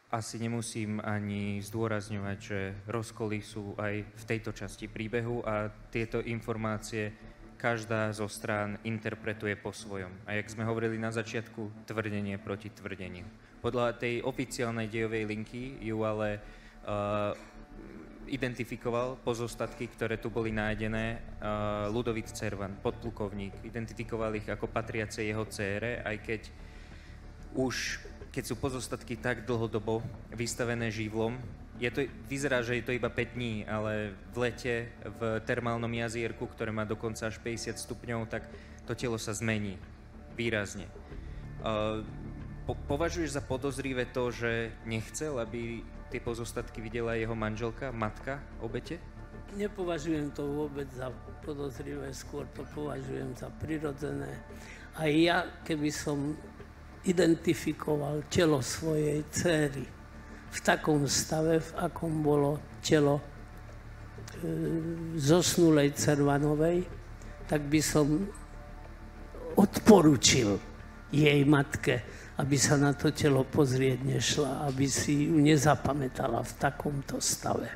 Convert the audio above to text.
asi nemusím ani zdôrazňovať, že rozkoly sú aj v tejto časti príbehu a tieto informácie každá zo strán interpretuje po svojom. A jak sme hovorili na začiatku, tvrdenie proti tvrdeniu. Podľa tej oficiálnej dejovej linky ju ale identifikoval pozostatky, ktoré tu boli nájdené, Ľudovít Cervan, podplukovník. Identifikoval ich ako patriace jeho dcére, aj keď sú pozostatky tak dlhodobo vystavené živlom. Vyzerá, že je to iba 5 dní, ale v lete v termálnom jazierku, ktoré má dokonca až 50 stupňov, tak to telo sa zmení výrazne. Považuješ za podozrivé to, že nechcel, aby tie pozostatky videla jeho manželka, matka obete? Nepovažujem to vôbec za podozrivé, skôr to považujem za prirodzené. A ja, keby som identifikoval telo svojej dcéry v takom stave, v akom bolo telo zosnulej Cervanovej, tak by som odporučil jej matke, aby sa na to telo pozrieť nešla, aby si ju nezapamätala v takomto stave.